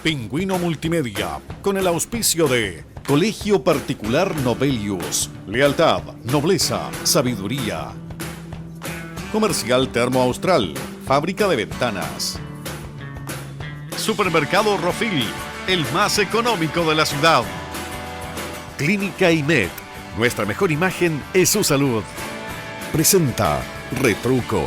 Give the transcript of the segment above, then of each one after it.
Pingüino Multimedia, con el auspicio de Colegio Particular Novelius, lealtad, nobleza, sabiduría. Comercial Termo Austral, fábrica de ventanas. Supermercado Rofil, el más económico de la ciudad. Clínica IMED, nuestra mejor imagen es su salud. Presenta Retruco.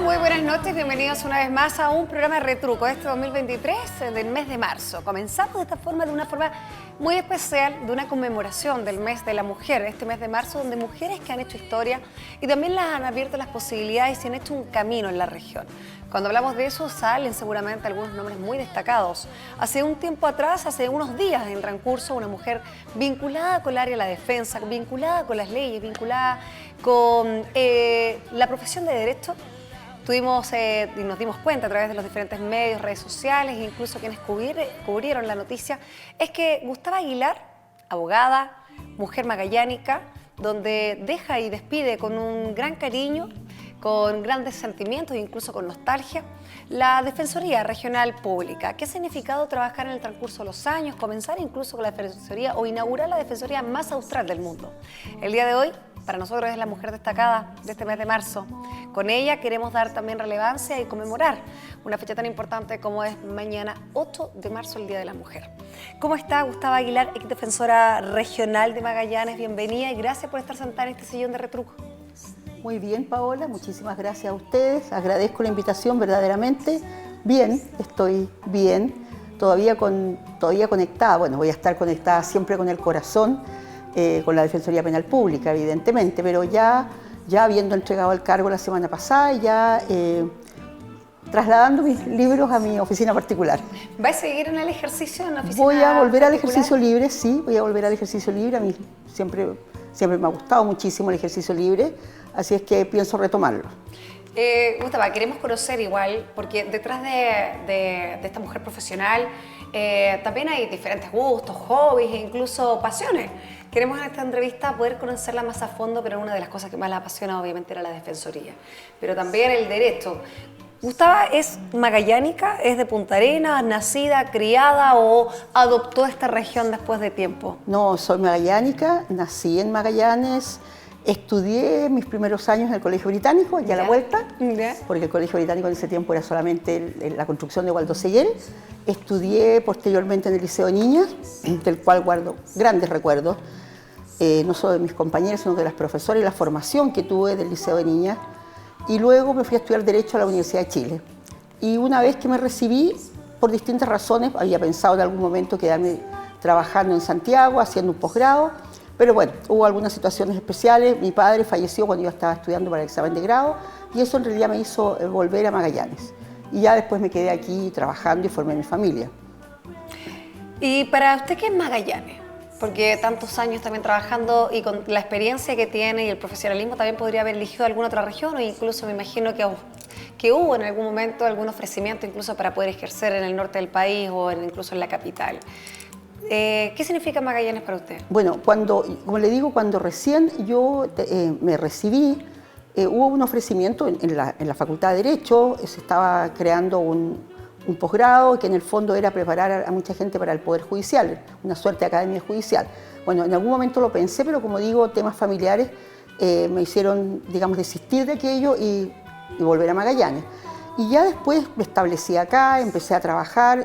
Muy buenas noches, bienvenidos una vez más a un programa de Retruco este 2023 del mes de marzo. Comenzamos de esta forma, de una forma muy especial, de una conmemoración del mes de la mujer, este mes de marzo, donde mujeres que han hecho historia y también las han abierto las posibilidades y han hecho un camino en la región. Cuando hablamos de eso salen seguramente algunos nombres muy destacados. Hace un tiempo atrás, hace unos días en Rancurso, una mujer vinculada con el área de la defensa, vinculada con las leyes, vinculada con la profesión de derecho. Tuvimos y nos dimos cuenta a través de los diferentes medios, redes sociales, incluso quienes cubrieron la noticia, es que Gustava Aguilar, abogada, mujer magallánica, donde deja y despide con un gran cariño, con grandes sentimientos, incluso con nostalgia, la Defensoría Regional Pública. ¿Qué ha significado trabajar en el transcurso de los años, comenzar incluso con la Defensoría o inaugurar la Defensoría más austral del mundo? El día de hoy, para nosotros es la mujer destacada de este mes de marzo. Con ella queremos dar también relevancia y conmemorar una fecha tan importante como es mañana 8 de marzo, el Día de la Mujer. ¿Cómo está Gustava Aguilar, ex defensora regional de Magallanes? Bienvenida y gracias por estar sentada en este sillón de Retruco. Muy bien, Paola, muchísimas gracias a ustedes. Agradezco la invitación verdaderamente. Bien, estoy bien, todavía conectada. Bueno, voy a estar conectada siempre con el corazón, con la Defensoría Penal Pública, evidentemente, pero ya habiendo entregado el cargo la semana pasada, trasladando mis libros a mi oficina particular. ¿Va a seguir en el ejercicio en la oficina Voy a volver particular? Al ejercicio libre, sí, voy a volver al ejercicio libre. A mí siempre me ha gustado muchísimo el ejercicio libre, así es que pienso retomarlo. Gustava, queremos conocer igual, porque detrás de esta mujer profesional también hay diferentes gustos, hobbies e incluso pasiones. Queremos en esta entrevista poder conocerla más a fondo, pero una de las cosas que más la apasiona obviamente era la defensoría, pero también el derecho. Gustava es magallánica, es de Punta Arenas, nacida, criada o adoptó esta región después de tiempo. No, soy magallánica, nací en Magallanes. Estudié mis primeros años en el Colegio Británico, ya a la vuelta, porque el Colegio Británico en ese tiempo era solamente la construcción de Waldo Seguel. Estudié posteriormente en el Liceo de Niñas, del cual guardo grandes recuerdos, no solo de mis compañeros, sino de las profesoras y la formación que tuve del Liceo de Niñas. Y luego me fui a estudiar Derecho a la Universidad de Chile. Y una vez que me recibí, por distintas razones, había pensado en algún momento quedarme trabajando en Santiago, haciendo un posgrado. Pero bueno, hubo algunas situaciones especiales. Mi padre falleció cuando yo estaba estudiando para el examen de grado y eso en realidad me hizo volver a Magallanes. Y ya después me quedé aquí trabajando y formé mi familia. ¿Y para usted qué es Magallanes? Porque tantos años también trabajando y con la experiencia que tiene y el profesionalismo también podría haber elegido alguna otra región o incluso me imagino que hubo en algún momento algún ofrecimiento incluso para poder ejercer en el norte del país o incluso en la capital. ¿Qué significa Magallanes para usted? Bueno, como le digo, cuando recién yo me recibí, hubo un ofrecimiento en la Facultad de Derecho, se estaba creando un posgrado que en el fondo era preparar a mucha gente para el Poder Judicial, una suerte de academia judicial. Bueno, en algún momento lo pensé, pero como digo, temas familiares me hicieron, digamos, desistir de aquello y volver a Magallanes. Y ya después me establecí acá, empecé a trabajar.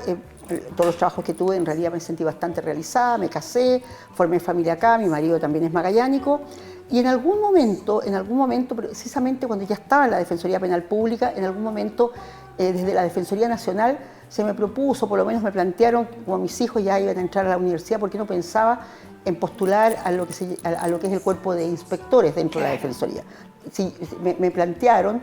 Todos los trabajos que tuve en realidad me sentí bastante realizada, me casé, formé familia acá, mi marido también es magallánico y en algún momento, precisamente cuando ya estaba en la Defensoría Penal Pública, en algún momento desde la Defensoría Nacional se me propuso, por lo menos me plantearon, como mis hijos ya iban a entrar a la universidad, ¿por qué no pensaba en postular a lo que es el cuerpo de inspectores dentro de la Defensoría. Sí, me plantearon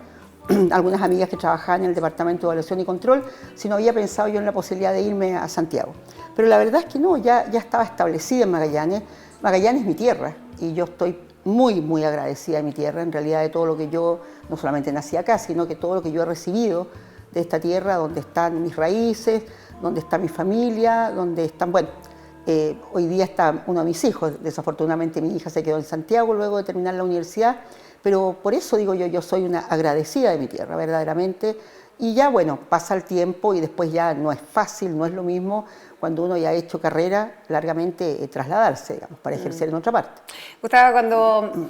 algunas amigas que trabajaban en el Departamento de Evaluación y Control si no había pensado yo en la posibilidad de irme a Santiago. Pero la verdad es que no, ya estaba establecida en Magallanes. Magallanes es mi tierra y yo estoy muy, muy agradecida de mi tierra, en realidad de todo lo que yo, no solamente nací acá, sino que todo lo que yo he recibido de esta tierra, donde están mis raíces, donde está mi familia, donde están, bueno, hoy día está uno de mis hijos, desafortunadamente mi hija se quedó en Santiago luego de terminar la universidad, pero por eso digo yo soy una agradecida de mi tierra, verdaderamente, y ya bueno, pasa el tiempo y después ya no es fácil, no es lo mismo cuando uno ya ha hecho carrera largamente trasladarse, digamos, para ejercer en otra parte. Gustavo, cuando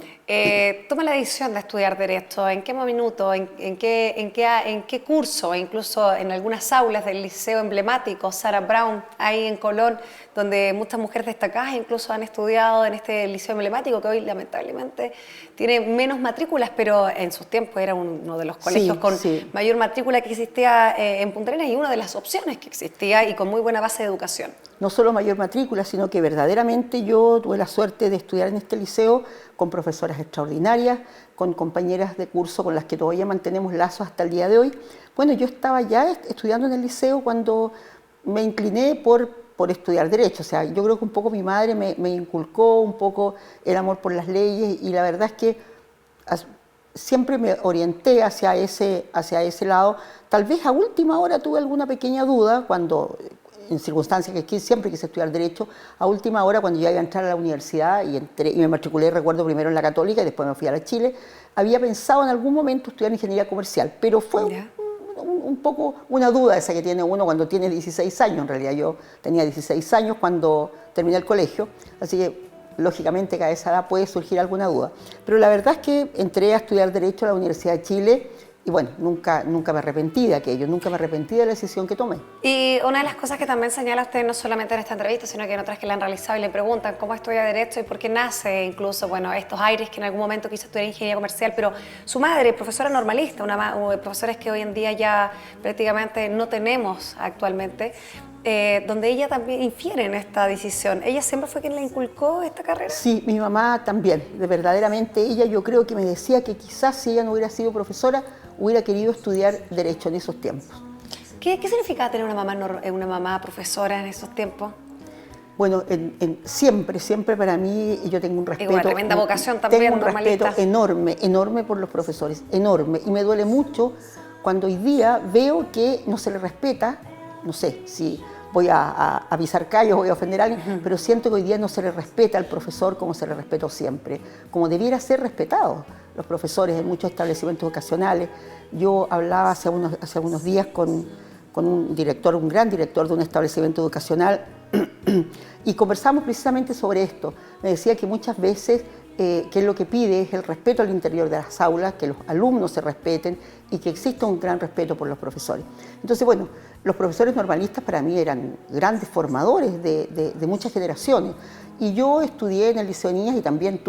toma la decisión de estudiar Derecho, ¿en qué minuto, en qué curso, incluso en algunas aulas del liceo emblemático, Sarah Brown, ahí en Colón, donde muchas mujeres destacadas incluso han estudiado en este liceo emblemático, que hoy lamentablemente tiene menos matrículas, pero en sus tiempos era uno de los colegios con mayor matrícula que existía en Punta Arenas y una de las opciones que existía y con muy buena base de educación? No solo mayor matrícula, sino que verdaderamente yo tuve la suerte de estudiar en este liceo con profesoras extraordinarias, con compañeras de curso con las que todavía mantenemos lazos hasta el día de hoy. Bueno, yo estaba ya estudiando en el liceo cuando me incliné por estudiar Derecho. O sea, yo creo que un poco mi madre me inculcó un poco el amor por las leyes y la verdad es que siempre me orienté hacia ese lado. Tal vez a última hora tuve alguna pequeña duda cuando, en circunstancias que siempre quise estudiar Derecho, a última hora cuando ya iba a entrar a la universidad y me matriculé, recuerdo, primero en la Católica y después me fui a la Chile, había pensado en algún momento estudiar Ingeniería Comercial, pero fue un poco una duda esa que tiene uno cuando tiene 16 años, en realidad yo tenía 16 años cuando terminé el colegio, así que lógicamente que a esa edad puede surgir alguna duda. Pero la verdad es que entré a estudiar Derecho a la Universidad de Chile y bueno, nunca me arrepentí de aquello, nunca me arrepentí de la decisión que tomé. Y una de las cosas que también señala usted, no solamente en esta entrevista, sino que en otras que le han realizado y le preguntan cómo estudia Derecho y por qué nace incluso, bueno, estos aires que en algún momento quiso estudiar Ingeniería Comercial, pero su madre, profesora normalista, profesores que hoy en día ya prácticamente no tenemos actualmente, donde ella también infiere en esta decisión. ¿Ella siempre fue quien le inculcó esta carrera? Sí, mi mamá también, verdaderamente ella yo creo que me decía que quizás si ella no hubiera sido profesora, hubiera querido estudiar Derecho en esos tiempos. ¿Qué significa tener una mamá profesora en esos tiempos? Bueno, siempre para mí, yo tengo un respeto. Una tremenda vocación también, tengo un respeto enorme por los profesores, enorme. Y me duele mucho cuando hoy día veo que no se le respeta, no sé si voy a pisar callos, voy a ofender a alguien, pero siento que hoy día no se le respeta al profesor como se le respetó siempre, como debiera ser respetado los profesores en muchos establecimientos educacionales. Yo hablaba hace unos días con un gran director de un establecimiento educacional y conversamos precisamente sobre esto. Me decía que muchas veces que es lo que pide es el respeto al interior de las aulas, que los alumnos se respeten y que exista un gran respeto por los profesores. Entonces, bueno, los profesores normalistas para mí eran grandes formadores de muchas generaciones. Y yo estudié en el Liceo de Niñas y también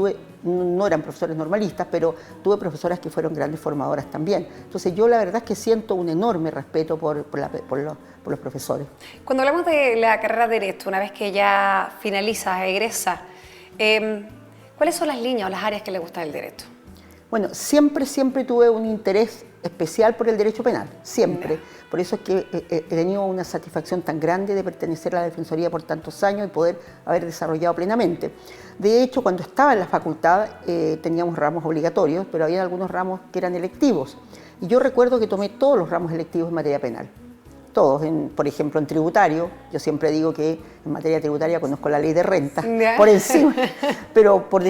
no eran profesores normalistas, pero tuve profesoras que fueron grandes formadoras también. Entonces yo la verdad es que siento un enorme respeto por los profesores. Cuando hablamos de la carrera de Derecho, una vez que ya finaliza, egresa, ¿cuáles son las líneas o las áreas que le gustan del Derecho? Bueno, siempre tuve un interés especial por el derecho penal, siempre. Por eso es que he tenido una satisfacción tan grande de pertenecer a la Defensoría por tantos años y poder haber desarrollado plenamente. De hecho, cuando estaba en la facultad teníamos ramos obligatorios, pero había algunos ramos que eran electivos. Y yo recuerdo que tomé todos los ramos electivos en materia penal. Todos, por ejemplo, en tributario, yo siempre digo que en materia tributaria conozco la ley de renta, por encima, pero por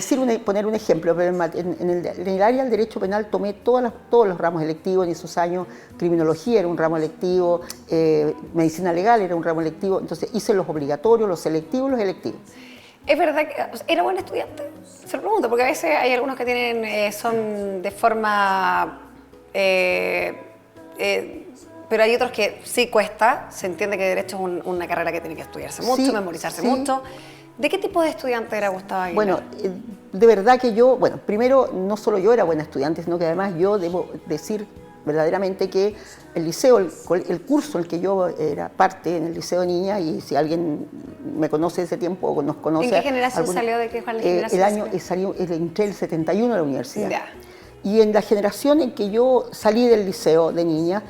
poner un ejemplo, pero en el área del derecho penal tomé todos los ramos electivos en esos años. Criminología era un ramo electivo, medicina legal era un ramo electivo, entonces hice los obligatorios, los selectivos, los electivos. ¿Es verdad que era buen estudiante? Se lo pregunto, porque a veces hay algunos que son de forma... pero hay otros que sí cuesta, se entiende que Derecho es una carrera que tiene que estudiarse mucho, memorizarse mucho. ¿De qué tipo de estudiante era Gustavo Aguilar? Bueno, de verdad que yo, primero no solo yo era buena estudiante, sino que además yo debo decir verdaderamente que el liceo, el curso en el que yo era parte, en el Liceo de Niñas, y si alguien me conoce de ese tiempo o nos conoce... ¿En qué generación salió? ¿De qué generación entré el 71 a la universidad. Ya. Y en la generación en que yo salí del liceo de niña,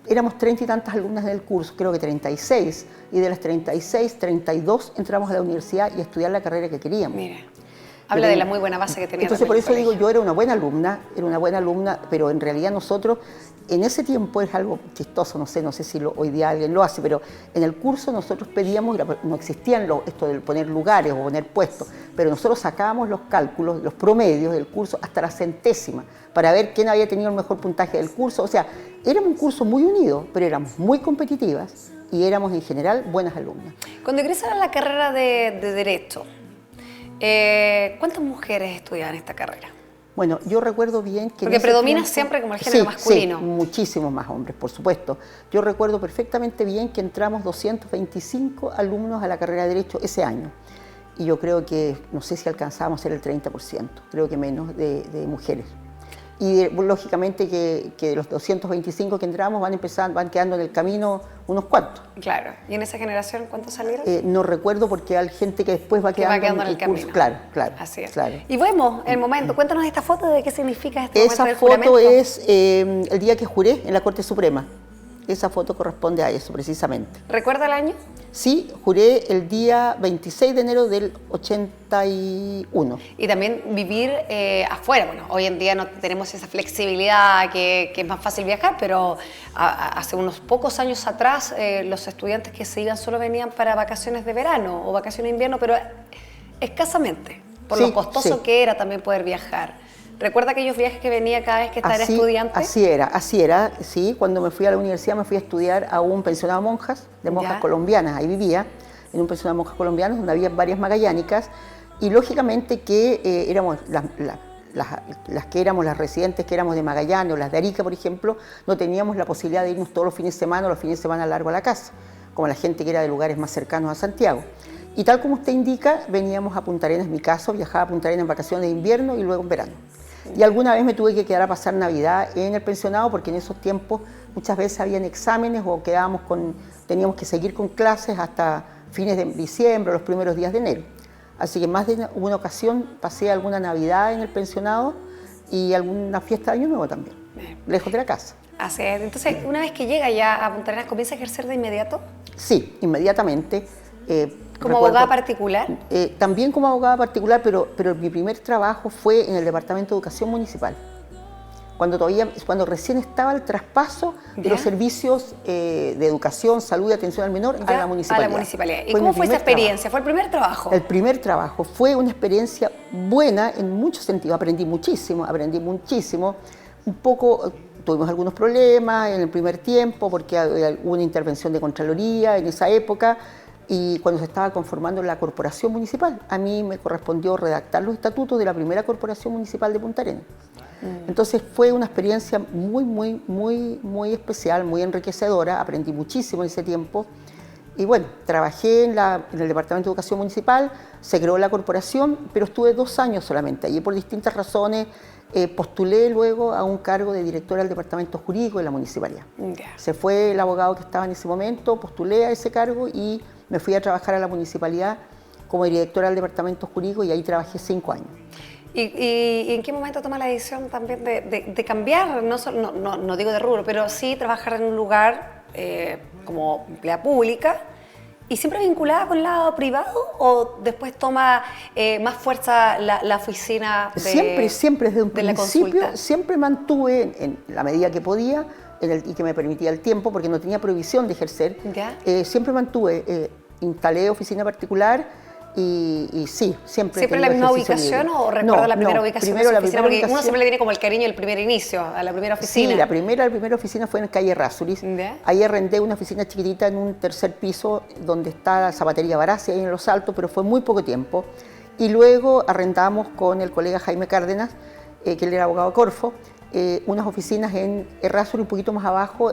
éramos 30 y tantas alumnas en el curso, creo que 36, y de las 36, 32 entramos a la universidad y a estudiar la carrera que queríamos. Mira, habla de la muy buena base que tenía. Entonces por eso digo, yo era una buena alumna, pero en realidad nosotros, en ese tiempo es algo chistoso, no sé si hoy día alguien lo hace, pero en el curso nosotros pedíamos, no existían esto de poner lugares o poner puestos, pero nosotros sacábamos los cálculos, los promedios del curso hasta la centésima, para ver quién había tenido el mejor puntaje del curso. O sea, éramos un curso muy unido, pero éramos muy competitivas y éramos en general buenas alumnas. Cuando ingresaron a la carrera de Derecho, ¿cuántas mujeres estudiaban esta carrera? Bueno, yo recuerdo bien que... Porque predomina siempre como el género masculino. Sí, muchísimos más hombres, por supuesto. Yo recuerdo perfectamente bien que entramos 225 alumnos a la carrera de Derecho ese año. Y yo creo que, no sé si alcanzábamos a ser el 30%, creo que menos, de mujeres. Y lógicamente que de los 225 que entramos van quedando en el camino unos cuantos. Claro. ¿Y en esa generación cuántos salieron? No recuerdo porque hay gente que después va quedando en el camino. Claro. Así es. Claro. Y vemos el momento. Cuéntanos esta foto de qué significa este momento del Esa juramento. foto es el día que juré en la Corte Suprema. Esa foto corresponde a eso, precisamente. ¿Recuerda el año? Sí, juré el día 26 de enero del 81. Y también vivir afuera. Bueno, hoy en día no tenemos esa flexibilidad que es más fácil viajar, pero hace unos pocos años atrás los estudiantes que se iban solo venían para vacaciones de verano o vacaciones de invierno, pero escasamente, por lo costoso que era también poder viajar. ¿Recuerda aquellos viajes que venía cada vez que era estudiante? Así era, sí. Cuando me fui a la universidad me fui a estudiar a un pensionado de monjas colombianas, ahí vivía, en un pensionado de monjas colombianas donde había varias magallánicas, y lógicamente que éramos las que éramos las residentes que éramos de Magallanes o las de Arica, por ejemplo, no teníamos la posibilidad de irnos todos los fines de semana o los fines de semana largo a la casa, como la gente que era de lugares más cercanos a Santiago. Y tal como usted indica, veníamos a Punta Arenas, en mi caso, viajaba a Punta Arenas en vacaciones de invierno y luego en verano. Y alguna vez me tuve que quedar a pasar Navidad en el pensionado porque en esos tiempos muchas veces habían exámenes o teníamos que seguir con clases hasta fines de diciembre o los primeros días de enero. Así que más de una ocasión pasé alguna Navidad en el pensionado y alguna fiesta de Año Nuevo también, lejos de la casa. Así es. Entonces, una vez que llega ya a Punta Arenas, ¿comienza a ejercer de inmediato? Sí, inmediatamente. ¿Como abogada particular? También como abogada particular, pero mi primer trabajo fue en el Departamento de Educación Municipal, cuando recién estaba el traspaso de los servicios de educación, salud y atención al menor a la municipalidad. ¿Y cómo fue esa experiencia? ¿Fue el primer trabajo? El primer trabajo fue una experiencia buena en muchos sentidos. Aprendí muchísimo. Un poco, tuvimos algunos problemas en el primer tiempo porque hubo una intervención de Contraloría en esa época. Y cuando se estaba conformando la corporación municipal, a mí me correspondió redactar los estatutos de la primera corporación municipal de Punta Arenas. Entonces fue una experiencia muy especial, muy enriquecedora, aprendí muchísimo en ese tiempo. Y bueno, trabajé en el Departamento de Educación Municipal, se creó la corporación, pero estuve 2 años solamente allí por distintas razones. Postulé luego a un cargo de directora del Departamento Jurídico de la Municipalidad. Se fue el abogado que estaba en ese momento, postulé a ese cargo y me fui a trabajar a la municipalidad como directora del Departamento Jurídico y ahí trabajé 5 años. ¿Y en qué momento toma la decisión también de cambiar, no digo de rubro, pero sí trabajar en un lugar como empleada pública y siempre vinculada con el lado privado o después toma más fuerza la oficina Siempre desde un principio, consulta? siempre mantuve en la medida que podía y que me permitía el tiempo porque no tenía prohibición de ejercer, siempre mantuve, instalé oficina particular. Y sí, siempre ¿Siempre la misma ubicación o recuerda la primera ubicación de su oficina? Porque uno siempre le tiene como el cariño del primer inicio, a la primera oficina. Sí, la primera oficina fue en calle Errázuriz. Ahí arrendé una oficina chiquitita en un 3er piso donde está la zapatería Barassi, ahí en Los Altos, pero fue muy poco tiempo. Y luego arrendamos con el colega Jaime Cárdenas, que él era abogado de Corfo, unas oficinas en Errázuriz, un poquito más abajo,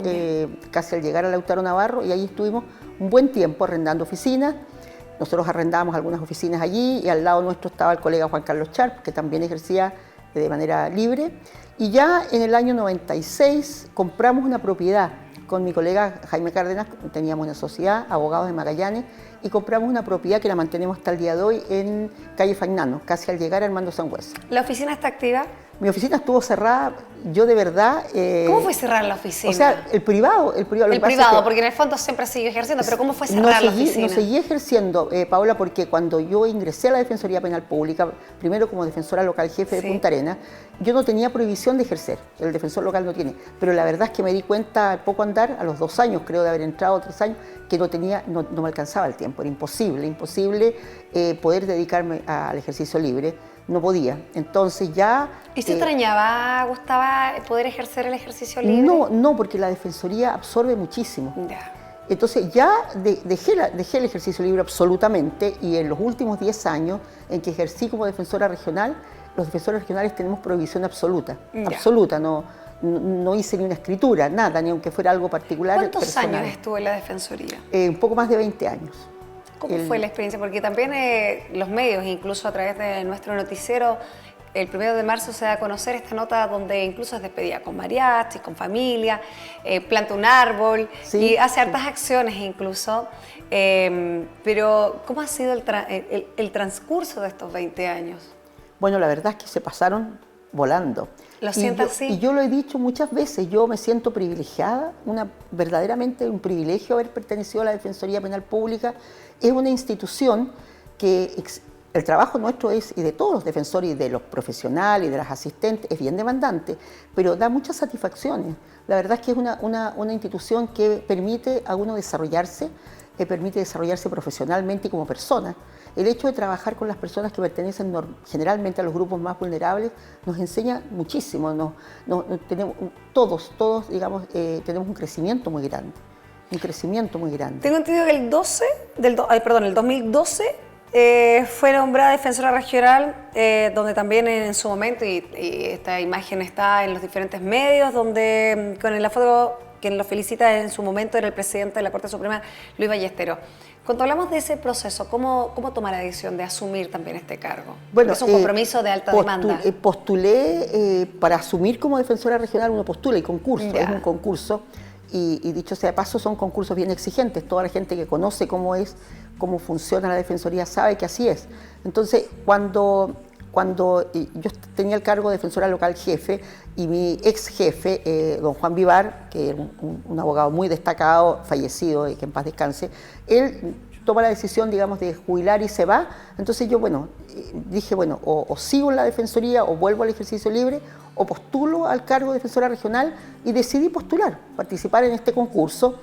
casi al llegar a Lautaro Navarro, y ahí estuvimos un buen tiempo arrendando oficinas. Nosotros arrendábamos algunas oficinas allí y al lado nuestro estaba el colega Juan Carlos Charp, que también ejercía de manera libre. Y ya en el año 96 compramos una propiedad con mi colega Jaime Cárdenas, teníamos una sociedad, abogados de Magallanes, y compramos una propiedad que la mantenemos hasta el día de hoy en calle Fagnano, casi al llegar a Armando Sangüesa. ¿La oficina está activa? Mi oficina estuvo cerrada, yo de verdad... ¿Cómo fue cerrar la oficina? O sea, el privado... El privado, porque en el fondo siempre sigue ejerciendo, pero ¿cómo fue cerrar la oficina? No seguí ejerciendo, Paola, porque cuando yo ingresé a la Defensoría Penal Pública, primero como defensora local jefe de Punta Arenas, yo no tenía prohibición de ejercer, el defensor local no tiene, pero la verdad es que me di cuenta al poco andar, a los 2 años creo de haber entrado, 3 años, que no me alcanzaba el tiempo, era imposible poder dedicarme al ejercicio libre. No podía, entonces ya... ¿Y se extrañaba, gustaba poder ejercer el ejercicio libre? No, porque la Defensoría absorbe muchísimo. Ya. Entonces ya dejé el ejercicio libre absolutamente, y en los últimos 10 años en que ejercí como defensora regional, los defensores regionales tenemos prohibición absoluta, no hice ni una escritura, nada, ni aunque fuera algo particular. ¿Cuántos años estuvo en la Defensoría? Un poco más de 20 años. ¿Cómo fue la experiencia? Porque también los medios, incluso a través de nuestro noticiero, el 1 de marzo se da a conocer esta nota donde incluso es despedida con mariachi, con familia, planta un árbol y hace hartas acciones incluso. Pero ¿cómo ha sido el transcurso de estos 20 años? Bueno, la verdad es que se pasaron volando. ¿Lo sientes así? Y yo lo he dicho muchas veces, yo me siento privilegiada, verdaderamente un privilegio haber pertenecido a la Defensoría Penal Pública. Es una institución que el trabajo nuestro es, y de todos los defensores, y de los profesionales, y de las asistentes, es bien demandante, pero da muchas satisfacciones. La verdad es que es una institución que permite a uno desarrollarse, permite desarrollarse profesionalmente y como persona. El hecho de trabajar con las personas que pertenecen generalmente a los grupos más vulnerables nos enseña muchísimo. Todos, digamos, tenemos un crecimiento muy grande. Tengo entendido que el 2012 fue nombrada defensora regional, donde también en su momento, y esta imagen está en los diferentes medios, donde con la foto quien lo felicita en su momento era el presidente de la Corte Suprema, Luis Ballesteros. Cuando hablamos de ese proceso, ¿cómo toma la decisión de asumir también este cargo? Bueno, es un compromiso de alta demanda. Postulé para asumir como defensora regional, uno postula y concurso, es un concurso, y dicho sea de paso, son concursos bien exigentes. Toda la gente que conoce cómo funciona la Defensoría sabe que así es. Entonces, cuando yo tenía el cargo de defensora local jefe, y mi ex jefe, don Juan Vivar, que era un abogado muy destacado, fallecido, y que en paz descanse, él toma la decisión, digamos, de jubilar y se va. Entonces yo, dije, o sigo en la Defensoría, o vuelvo al ejercicio libre, o postulo al cargo de defensora regional, y decidí participar en este concurso.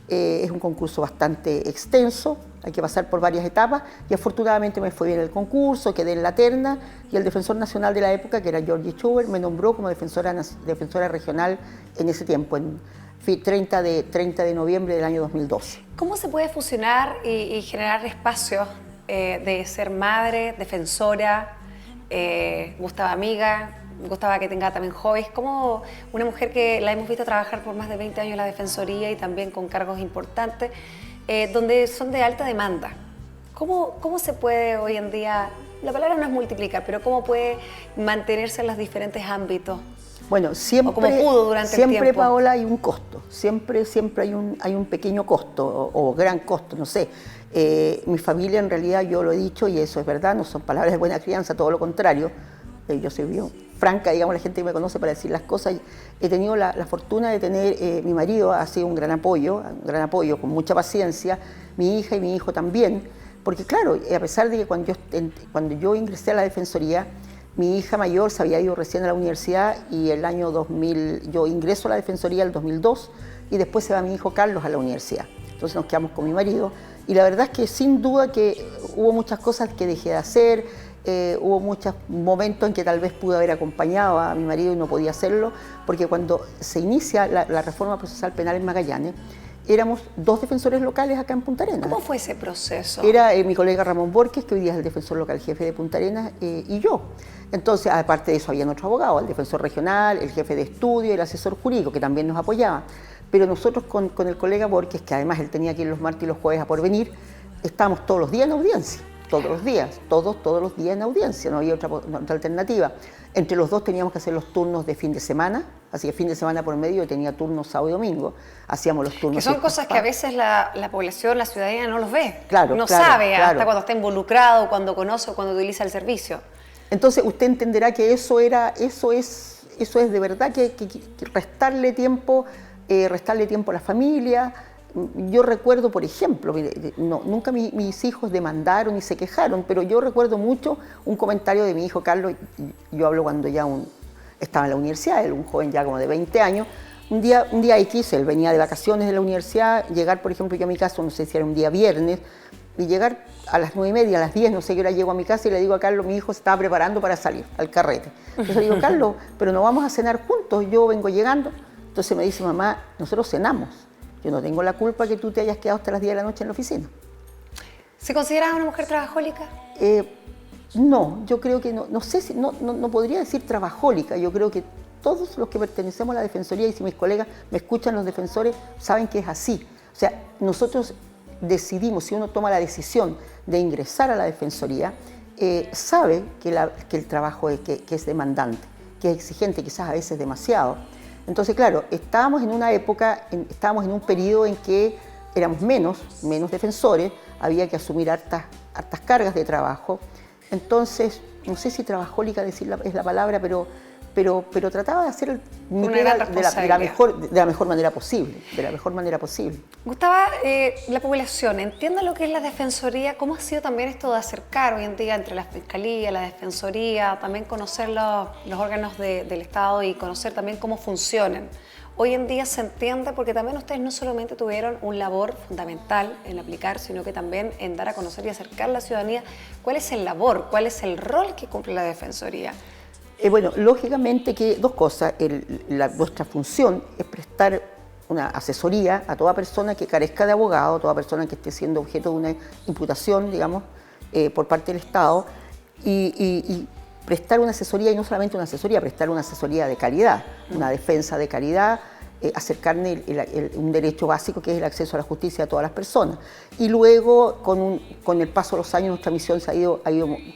Es un concurso bastante extenso, hay que pasar por varias etapas, y afortunadamente me fue bien el concurso, quedé en la terna, y el defensor nacional de la época, que era George Schubert, me nombró como defensora regional en ese tiempo, en 30 de noviembre del año 2012. ¿Cómo se puede fusionar y generar espacios de ser madre, defensora, Gustavo amiga, Gustavo que tenga también hobbies, como una mujer que la hemos visto trabajar por más de 20 años en la Defensoría y también con cargos importantes, donde son de alta demanda? ¿Cómo se puede hoy en día, la palabra no es multiplicar, pero cómo puede mantenerse en los diferentes ámbitos? Bueno, siempre, como pudo durante el tiempo. Paola, hay un costo, siempre hay un pequeño costo o gran costo, no sé. Mi familia, en realidad, yo lo he dicho y eso es verdad, no son palabras de buena crianza, todo lo contrario. Yo soy bien franca, digamos, la gente que me conoce para decir las cosas. He tenido la fortuna de tener, mi marido ha sido un gran apoyo, con mucha paciencia, mi hija y mi hijo también, porque claro, a pesar de que cuando yo ingresé a la Defensoría, mi hija mayor se había ido recién a la universidad, y el año 2000, yo ingreso a la Defensoría el 2002, y después se va mi hijo Carlos a la universidad. Entonces nos quedamos con mi marido, y la verdad es que sin duda que hubo muchas cosas que dejé de hacer. Hubo muchos momentos en que tal vez pude haber acompañado a mi marido y no podía hacerlo, porque cuando se inicia la reforma procesal penal en Magallanes, éramos 2 defensores locales acá en Punta Arenas. ¿Cómo fue ese proceso? Era mi colega Ramón Borges, que hoy día es el defensor local jefe de Punta Arenas, y yo. Entonces, aparte de eso, había otro abogado, el defensor regional, el jefe de estudio, el asesor jurídico, que también nos apoyaba. Pero nosotros con el colega Borges, que además él tenía que ir los martes y los jueves a Porvenir, estábamos todos los días en audiencia. todos los días, todos los días en audiencia, no había otra alternativa. Entre los dos teníamos que hacer los turnos de fin de semana, así que fin de semana por medio yo tenía turnos sábado y domingo, hacíamos los turnos. Que son cosas que a veces la población, la ciudadanía no los ve, claro, no claro, sabe claro. hasta cuando está involucrado, cuando conoce o cuando utiliza el servicio. Entonces usted entenderá que eso es de verdad que restarle tiempo a la familia. Yo recuerdo, por ejemplo, nunca mis hijos demandaron ni se quejaron, pero yo recuerdo mucho un comentario de mi hijo Carlos. Yo hablo cuando ya estaba en la universidad, él un joven ya como de 20 años. Un día X, él venía de vacaciones de la universidad, llegar, por ejemplo, yo a mi casa, no sé si era un día viernes, y llegar a las 9:30, a las 10, no sé qué hora, llego a mi casa y le digo a Carlos, mi hijo se estaba preparando para salir al carrete. Entonces le digo, Carlos, pero no vamos a cenar juntos, yo vengo llegando. Entonces me dice, mamá, nosotros cenamos. Yo no tengo la culpa que tú te hayas quedado hasta las 10 de la noche en la oficina. ¿Se considera una mujer trabajólica? No, yo creo que no sé si, no podría decir trabajólica. Yo creo que todos los que pertenecemos a la Defensoría, y si mis colegas me escuchan los defensores, saben que es así. O sea, nosotros decidimos, si uno toma la decisión de ingresar a la Defensoría, sabe que el trabajo que es demandante, que es exigente, quizás a veces demasiado. Entonces, claro, estábamos en una época, estábamos en un periodo en que éramos menos defensores, había que asumir hartas cargas de trabajo. Entonces, no sé si trabajólica es la palabra, pero trataba de hacer mi pega de la mejor manera posible, Gustavo, la población entienda lo que es la Defensoría, cómo ha sido también esto de acercar hoy en día entre la Fiscalía, la Defensoría, también conocer los órganos del Estado y conocer también cómo funcionan. Hoy en día se entiende porque también ustedes no solamente tuvieron un labor fundamental en aplicar, sino que también en dar a conocer y acercar a la ciudadanía cuál es el labor, cuál es el rol que cumple la Defensoría. Bueno, lógicamente que dos cosas. Nuestra función es prestar una asesoría a toda persona que carezca de abogado, toda persona que esté siendo objeto de una imputación, digamos, por parte del Estado, y prestar una asesoría, y no solamente una asesoría, prestar una asesoría de calidad, una defensa de calidad, acercarle un derecho básico que es el acceso a la justicia a todas las personas. Y luego, con el paso de los años, nuestra misión ha ido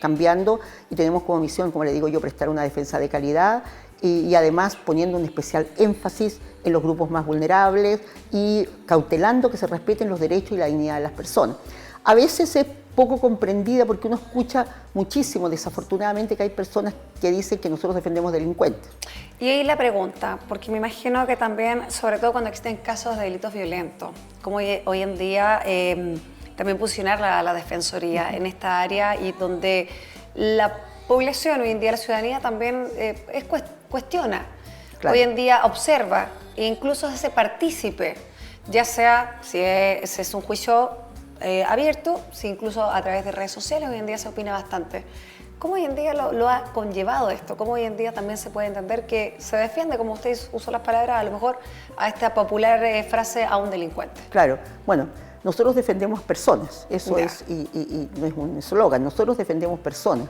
cambiando y tenemos como misión, como le digo yo, prestar una defensa de calidad y además poniendo un especial énfasis en los grupos más vulnerables y cautelando que se respeten los derechos y la dignidad de las personas. A veces es poco comprendida porque uno escucha muchísimo, desafortunadamente, que hay personas que dicen que nosotros defendemos delincuentes. Y ahí la pregunta, porque me imagino que también, sobre todo cuando existen casos de delitos violentos, como hoy en día también posicionar la Defensoría en esta área y donde la población, hoy en día la ciudadanía también cuestiona, claro. Hoy en día observa e incluso se hace partícipe, ya sea si es un juicio abierto, si incluso a través de redes sociales hoy en día se opina bastante. ¿Cómo hoy en día lo ha conllevado esto? ¿Cómo hoy en día también se puede entender que se defiende, como usted usó las palabras, a lo mejor a esta popular frase a un delincuente? Claro, bueno, nosotros defendemos personas, eso ya. Y no es un eslogan, nosotros defendemos personas.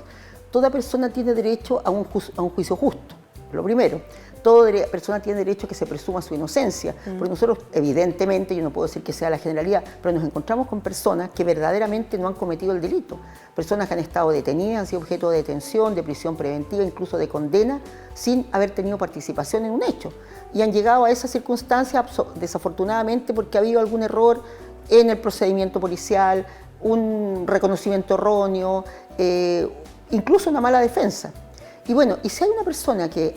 Toda persona tiene derecho a un juicio justo, lo primero. Toda persona tiene derecho a que se presuma su inocencia, porque nosotros, evidentemente, yo no puedo decir que sea la generalidad, pero nos encontramos con personas que verdaderamente no han cometido el delito. Personas que han estado detenidas, han sido objeto de detención, de prisión preventiva, incluso de condena, sin haber tenido participación en un hecho. Y han llegado a esa circunstancia, desafortunadamente, porque ha habido algún error en el procedimiento policial, un reconocimiento erróneo, incluso una mala defensa. Y bueno, y si hay una persona que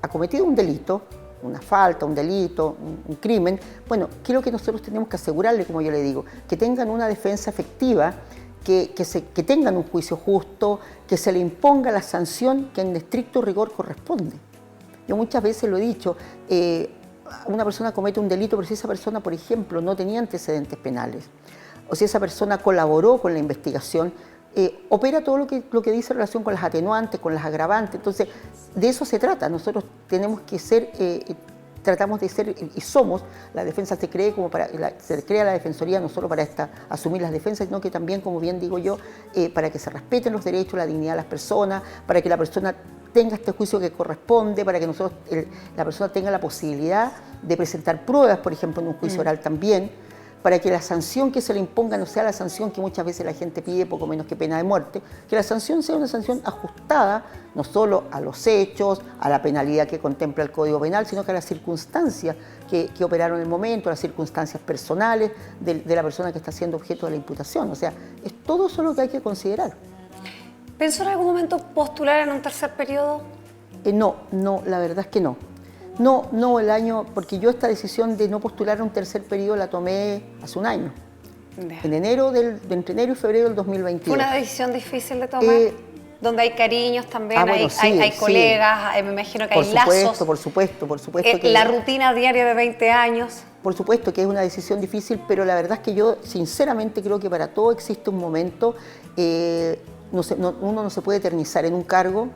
ha cometido un delito, una falta, un delito, un crimen, bueno, ¿qué es lo que nosotros tenemos que asegurarle, como yo le digo? Que tengan una defensa efectiva, que tengan un juicio justo, que se le imponga la sanción que en estricto rigor corresponde. Yo muchas veces lo he dicho, una persona comete un delito, pero si esa persona, por ejemplo, no tenía antecedentes penales, o si esa persona colaboró con la investigación, opera todo lo que dice en relación con las atenuantes, con las agravantes. Entonces, de eso se trata. Nosotros tenemos que ser, tratamos de ser y somos, la defensa se crea la Defensoría no solo para asumir las defensas, sino que también, como bien digo yo, para que se respeten los derechos, la dignidad de las personas, para que la persona tenga este juicio que corresponde, para que la persona tenga la posibilidad de presentar pruebas, por ejemplo, en un juicio oral también, para que la sanción que se le imponga no sea la sanción que muchas veces la gente pide, poco menos que pena de muerte, que la sanción sea una sanción ajustada no solo a los hechos, a la penalidad que contempla el Código Penal, sino que a las circunstancias que operaron en el momento, a las circunstancias personales de la persona que está siendo objeto de la imputación. O sea, es todo eso lo que hay que considerar. ¿Pensó en algún momento postular en un tercer periodo? No, la verdad es que no. No, porque yo esta decisión de no postular a un tercer periodo la tomé hace un año. En entre enero y febrero del 2022. ¿Fue una decisión difícil de tomar? Donde hay cariños también, bueno, hay colegas, me imagino que hay lazos. Por supuesto. La rutina diaria de 20 años. Por supuesto que es una decisión difícil, pero la verdad es que yo sinceramente creo que para todo existe un momento. Uno no se puede eternizar en un cargo.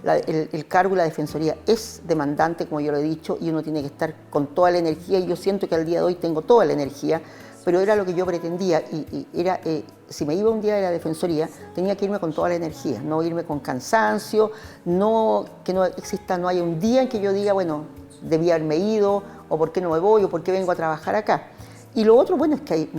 El cargo y la defensoría es demandante, como yo lo he dicho, y uno tiene que estar con toda la energía, y yo siento que al día de hoy tengo toda la energía, pero era lo que yo pretendía, y era, si me iba un día de la defensoría, tenía que irme con toda la energía, no irme con cansancio, que no haya un día en que yo diga, bueno, debía haberme ido, o por qué no me voy, o por qué vengo a trabajar acá. Y lo otro, bueno, es que hay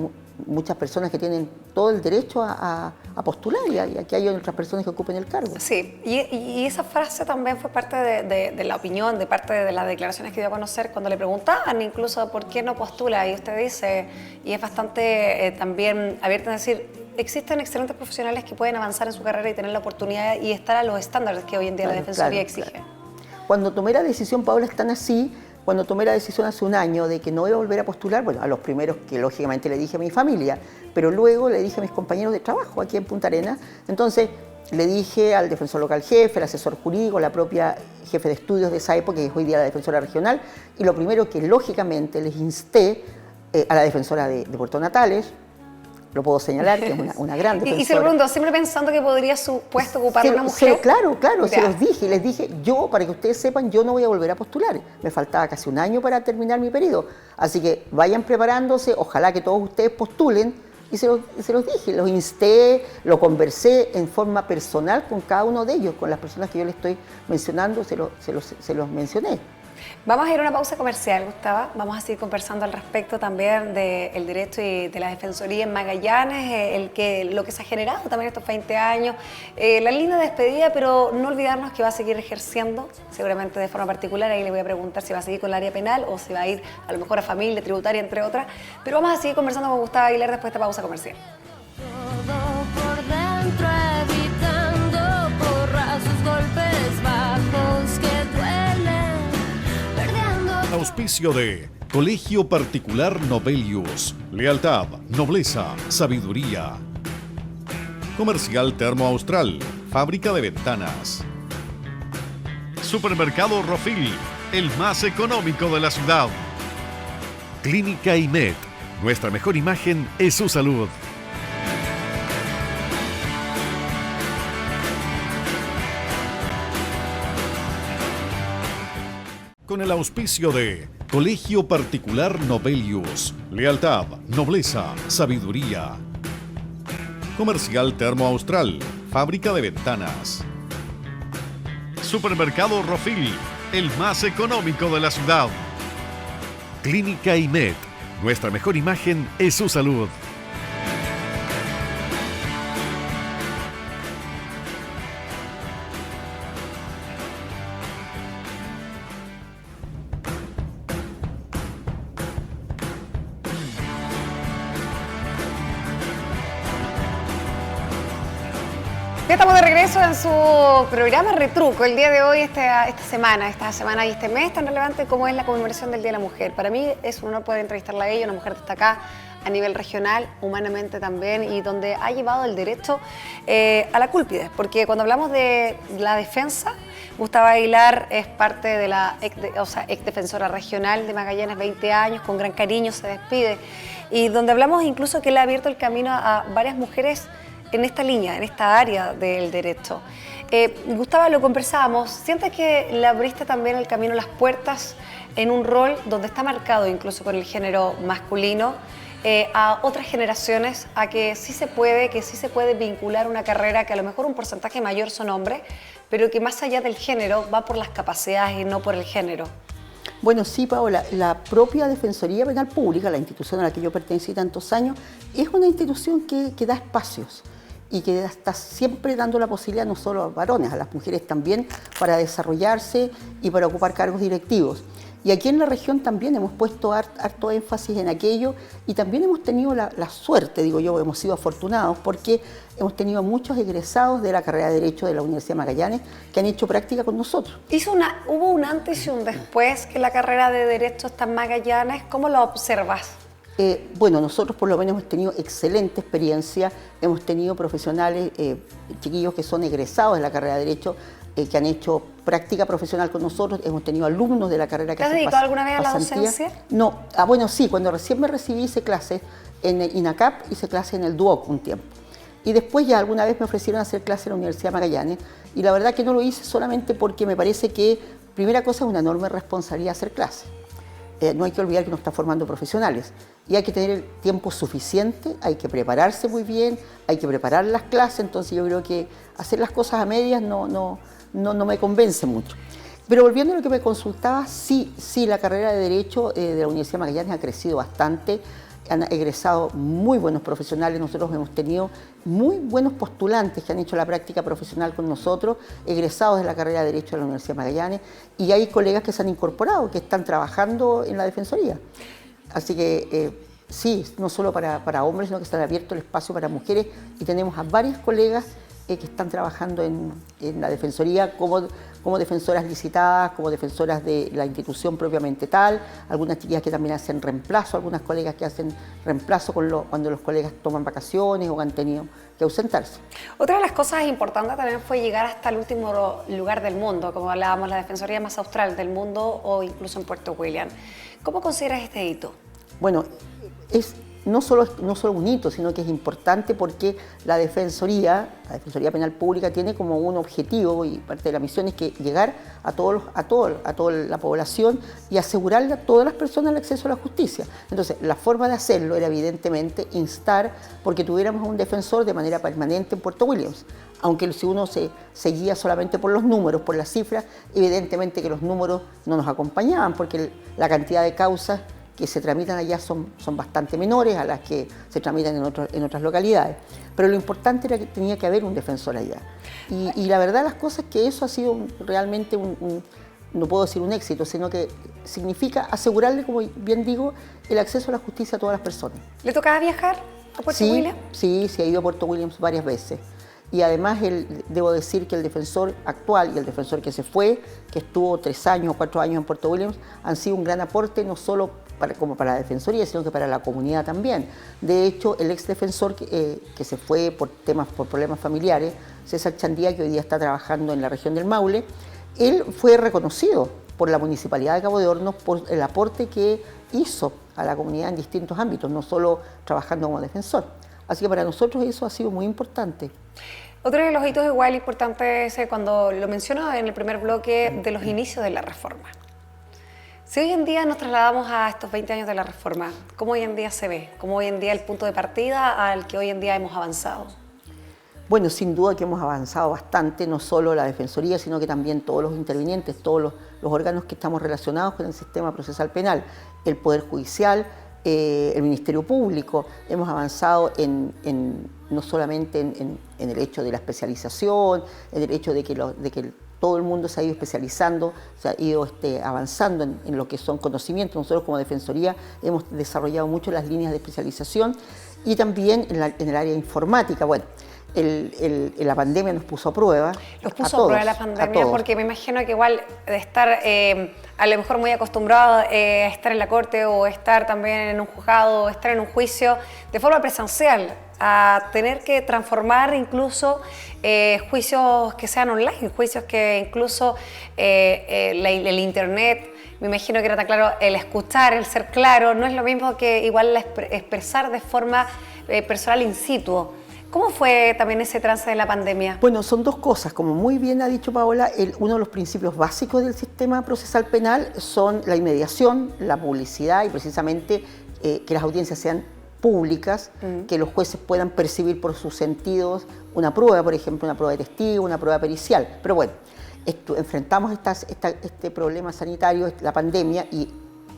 muchas personas que tienen todo el derecho a postular, y aquí hay otras personas que ocupen el cargo. Sí, y esa frase también fue parte de la opinión, de parte de las declaraciones que dio a conocer cuando le preguntaban incluso por qué no postula, y usted dice, y es bastante también abierta a decir, existen excelentes profesionales que pueden avanzar en su carrera y tener la oportunidad y estar a los estándares que hoy en día la Defensoría exige. Claro. Cuando tomé la decisión, Paula, están así. Cuando tomé la decisión hace un año de que no iba a volver a postular, bueno, a los primeros que lógicamente le dije a mi familia, pero luego le dije a mis compañeros de trabajo aquí en Punta Arenas. Entonces le dije al defensor local jefe, al asesor jurídico, la propia jefe de estudios de esa época, que es hoy día la defensora regional, y lo primero que lógicamente les insté a la defensora de Puerto Natales, lo puedo señalar, que es una gran defensora. Y se lo pregunto, siempre pensando que podría su puesto ocupar una mujer. Claro, se los dije, y les dije, yo, para que ustedes sepan, yo no voy a volver a postular. Me faltaba casi un año para terminar mi periodo. Así que vayan preparándose, ojalá que todos ustedes postulen, y se los dije, los insté, lo conversé en forma personal con cada uno de ellos, con las personas que yo les estoy mencionando, se los mencioné. Vamos a ir a una pausa comercial, Gustavo. Vamos a seguir conversando al respecto también del derecho y de la defensoría en Magallanes, lo que se ha generado también estos 20 años, la linda despedida, pero no olvidarnos que va a seguir ejerciendo, seguramente de forma particular. Ahí le voy a preguntar si va a seguir con el área penal o si va a ir a lo mejor a familia, tributaria, entre otras. Pero vamos a seguir conversando con Gustavo Aguilar después de esta pausa comercial. Todo por dentro, evitando porrazos, golpes bajos que duelen. Auspicio de Colegio Particular Novelius. Lealtad, nobleza, sabiduría. Comercial Termo Austral. Fábrica de ventanas. Supermercado Rofil. El más económico de la ciudad. Clínica IMED. Nuestra mejor imagen es su salud. Con el auspicio de Colegio Particular Novelius. Lealtad, nobleza, sabiduría. Comercial Termo Austral. Fábrica de ventanas. Supermercado Rofil. El más económico de la ciudad. Clínica IMED. Nuestra mejor imagen es su salud. Ya estamos de regreso en su programa Retruco. El día de hoy, esta semana y este mes tan relevante como es la conmemoración del Día de la Mujer. Para mí es un honor poder entrevistarla a ella, una mujer destacada a nivel regional, humanamente también, y donde ha llevado el derecho a la cúlpide. Porque cuando hablamos de la defensa, Gustavo Aguilar es parte de la ex defensora regional de Magallanes, 20 años, con gran cariño se despide. Y donde hablamos incluso que le ha abierto el camino a varias mujeres en esta línea, en esta área del derecho. Gustavo, lo conversábamos, ¿sientes que le abriste también el camino, las puertas, en un rol donde está marcado incluso con el género masculino, a otras generaciones, a que sí se puede vincular una carrera que a lo mejor un porcentaje mayor son hombres, pero que más allá del género va por las capacidades y no por el género? Bueno, sí, Paola, la propia Defensoría Penal Pública, la institución a la que yo pertenecí tantos años, es una institución que da espacios y que está siempre dando la posibilidad no solo a los varones, a las mujeres también, para desarrollarse y para ocupar cargos directivos. Y aquí en la región también hemos puesto harto énfasis en aquello y también hemos tenido la suerte, digo yo, hemos sido afortunados porque hemos tenido muchos egresados de la carrera de Derecho de la Universidad de Magallanes que han hecho práctica con nosotros. ¿Hubo un antes y un después que la carrera de Derecho está en Magallanes? ¿Cómo lo observas? Bueno, nosotros por lo menos hemos tenido excelente experiencia, hemos tenido profesionales, chiquillos que son egresados de la carrera de Derecho, que han hecho práctica profesional con nosotros, hemos tenido alumnos de la carrera que ¿Te has dedicado alguna vez a la docencia? No, bueno, sí, cuando recién me recibí hice clases en el INACAP, hice clases en el DUOC un tiempo. Y después ya alguna vez me ofrecieron hacer clases en la Universidad de Magallanes, y la verdad que no lo hice solamente porque me parece que, primera cosa, es una enorme responsabilidad hacer clases. No hay que olvidar que uno está formando profesionales y hay que tener el tiempo suficiente, hay que prepararse muy bien, hay que preparar las clases, entonces yo creo que hacer las cosas a medias no me convence mucho. Pero volviendo a lo que me consultaba, sí, la carrera de Derecho de la Universidad de Magallanes ha crecido bastante, han egresado muy buenos profesionales, nosotros hemos tenido muy buenos postulantes que han hecho la práctica profesional con nosotros, egresados de la carrera de Derecho de la Universidad de Magallanes, y hay colegas que se han incorporado, que están trabajando en la Defensoría. Así que sí, no solo para hombres, sino que está abierto el espacio para mujeres, y tenemos a varios colegas que están trabajando en la Defensoría como defensoras licitadas, como defensoras de la institución propiamente tal, algunas chiquillas que también hacen reemplazo, algunas colegas que hacen reemplazo cuando los colegas toman vacaciones o han tenido que ausentarse. Otra de las cosas importantes también fue llegar hasta el último lugar del mundo, como hablábamos, la Defensoría más austral del mundo o incluso en Puerto William. ¿Cómo consideras este hito? Bueno, es no solo un hito, sino que es importante porque la Defensoría Penal Pública tiene como un objetivo, y parte de la misión es que llegar a toda la población y asegurarle a todas las personas el acceso a la justicia. Entonces, la forma de hacerlo era evidentemente instar porque tuviéramos a un defensor de manera permanente en Puerto Williams. Aunque si uno se guía solamente por los números, por las cifras, evidentemente que los números no nos acompañaban porque la cantidad de causas que se tramitan allá son bastante menores a las que se tramitan en otras localidades. Pero lo importante era que tenía que haber un defensor allá. Y la verdad las cosas es que eso ha sido realmente no puedo decir un éxito, sino que significa asegurarle, como bien digo, el acceso a la justicia a todas las personas. ¿Le tocaba viajar a Puerto Williams? Sí, ha ido a Puerto Williams varias veces. Y además debo decir que el defensor actual y el defensor que se fue, que estuvo 3 años o 4 años en Puerto Williams, han sido un gran aporte no solo como para la Defensoría, sino que para la comunidad también. De hecho, el ex defensor que se fue por problemas familiares, César Chandía, que hoy día está trabajando en la región del Maule, él fue reconocido por la Municipalidad de Cabo de Hornos por el aporte que hizo a la comunidad en distintos ámbitos, no solo trabajando como defensor. Así que para nosotros eso ha sido muy importante. Otro de los hitos igual importantes es cuando lo menciono en el primer bloque de los inicios de la reforma. Si hoy en día nos trasladamos a estos 20 años de la reforma, ¿cómo hoy en día se ve? ¿Cómo hoy en día el punto de partida al que hoy en día hemos avanzado? Bueno, sin duda que hemos avanzado bastante, no solo la Defensoría, sino que también todos los intervinientes, todos los órganos que estamos relacionados con el sistema procesal penal, el Poder Judicial, el Ministerio Público. Hemos avanzado no solamente en el hecho de la especialización, en el hecho de que todo el mundo se ha ido especializando, se ha ido avanzando en lo que son conocimientos. Nosotros como Defensoría hemos desarrollado mucho las líneas de especialización y también en el área informática. Bueno, la pandemia nos puso a prueba. Nos puso a prueba la pandemia porque me imagino que igual de estar a lo mejor muy acostumbrado a estar en la corte o estar también en un juzgado o estar en un juicio de forma presencial, a tener que transformar incluso juicios que sean online, juicios que incluso el internet, me imagino que era tan claro, el escuchar, el ser claro, no es lo mismo que igual expresar de forma personal in situ. ¿Cómo fue también ese trance de la pandemia? Bueno, son dos cosas. Como muy bien ha dicho Paola, uno de los principios básicos del sistema procesal penal son la inmediación, la publicidad y precisamente que las audiencias sean públicas, que los jueces puedan percibir por sus sentidos una prueba, por ejemplo, una prueba de testigo, una prueba pericial. Pero bueno, enfrentamos este problema sanitario, la pandemia, y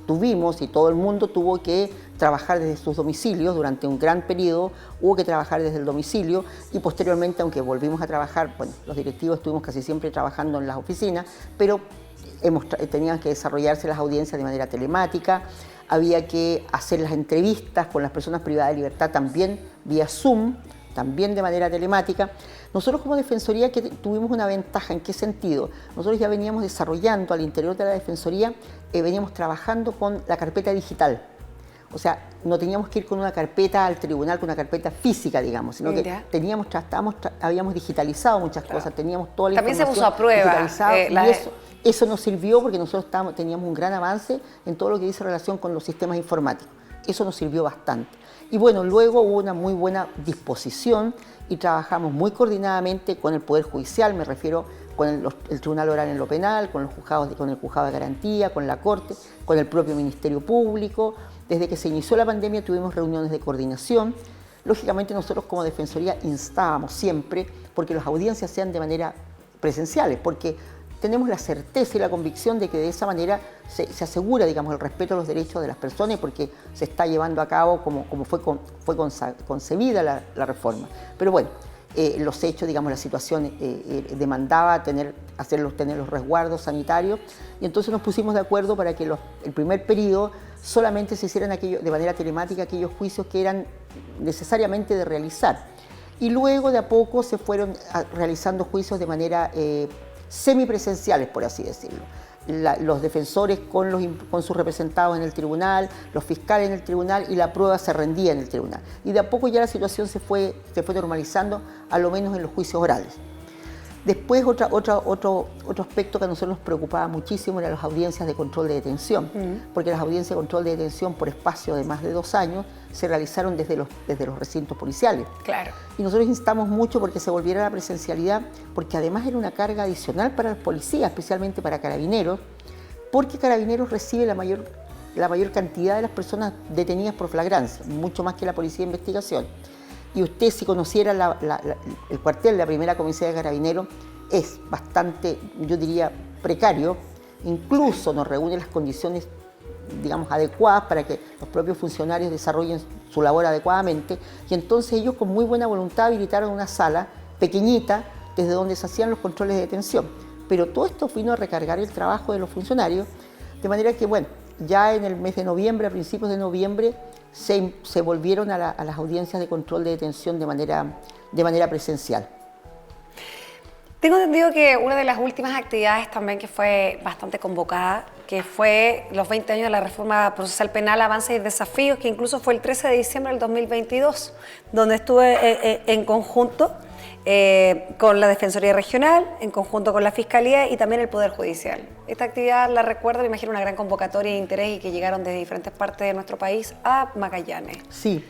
tuvimos, y todo el mundo tuvo que trabajar desde sus domicilios durante un gran periodo, hubo que trabajar desde el domicilio y posteriormente, aunque volvimos a trabajar, bueno, los directivos estuvimos casi siempre trabajando en las oficinas, pero tenían que desarrollarse las audiencias de manera telemática, había que hacer las entrevistas con las personas privadas de libertad también vía Zoom, también de manera telemática. Nosotros como Defensoría que tuvimos una ventaja, ¿en qué sentido? Nosotros ya veníamos desarrollando al interior de la Defensoría, veníamos trabajando con la carpeta digital. O sea, no teníamos que ir con una carpeta al tribunal, con una carpeta física, digamos, sino que habíamos digitalizado muchas cosas, teníamos toda la información también se puso a prueba digitalizada, y eso nos sirvió porque nosotros teníamos un gran avance en todo lo que dice relación con los sistemas informáticos. Eso nos sirvió bastante. Y bueno, luego hubo una muy buena disposición y trabajamos muy coordinadamente con el Poder Judicial, me refiero con el Tribunal Oral en lo Penal, con el Juzgado de Garantía, con la Corte, con el propio Ministerio Público. Desde que se inició la pandemia tuvimos reuniones de coordinación. Lógicamente nosotros como Defensoría instábamos siempre porque las audiencias sean de manera presenciales, porque tenemos la certeza y la convicción de que de esa manera se asegura, digamos, el respeto a los derechos de las personas porque se está llevando a cabo como fue concebida la reforma. Pero bueno, los hechos, digamos, la situación demandaba tener los resguardos sanitarios y entonces nos pusimos de acuerdo para que el primer periodo solamente se hicieran de manera telemática aquellos juicios que eran necesariamente de realizar. Y luego de a poco se fueron realizando juicios de manera semipresenciales, por así decirlo. Los defensores con sus representados en el tribunal, los fiscales en el tribunal y la prueba se rendía en el tribunal. Y de a poco ya la situación se fue normalizando, a lo menos en los juicios orales. Después otro aspecto que a nosotros nos preocupaba muchísimo eran las audiencias de control de detención, porque las audiencias de control de detención por espacio de más de 2 años se realizaron desde los recintos policiales. Claro. Y nosotros instamos mucho porque se volviera a la presencialidad, porque además era una carga adicional para los policías, especialmente para Carabineros, porque Carabineros recibe la mayor cantidad de las personas detenidas por flagrancia, mucho más que la Policía de Investigación. Y usted, si conociera el cuartel, la primera comisaría de Carabineros, es bastante, yo diría, precario. Incluso nos reúne las condiciones, digamos, adecuadas para que los propios funcionarios desarrollen su labor adecuadamente. Y entonces ellos, con muy buena voluntad, habilitaron una sala pequeñita desde donde se hacían los controles de detención. Pero todo esto vino a recargar el trabajo de los funcionarios, de manera que, bueno, ya en el mes de noviembre, a principios de noviembre, se volvieron a las audiencias de control de detención de manera presencial. Tengo entendido que una de las últimas actividades también que fue bastante convocada, que fue los 20 años de la reforma procesal penal, avances y desafíos, que incluso fue el 13 de diciembre del 2022, donde estuve en conjunto con la Defensoría Regional, en conjunto con la Fiscalía y también el Poder Judicial. Esta actividad la recuerdo, me imagino, una gran convocatoria de interés y que llegaron desde diferentes partes de nuestro país a Magallanes. Sí,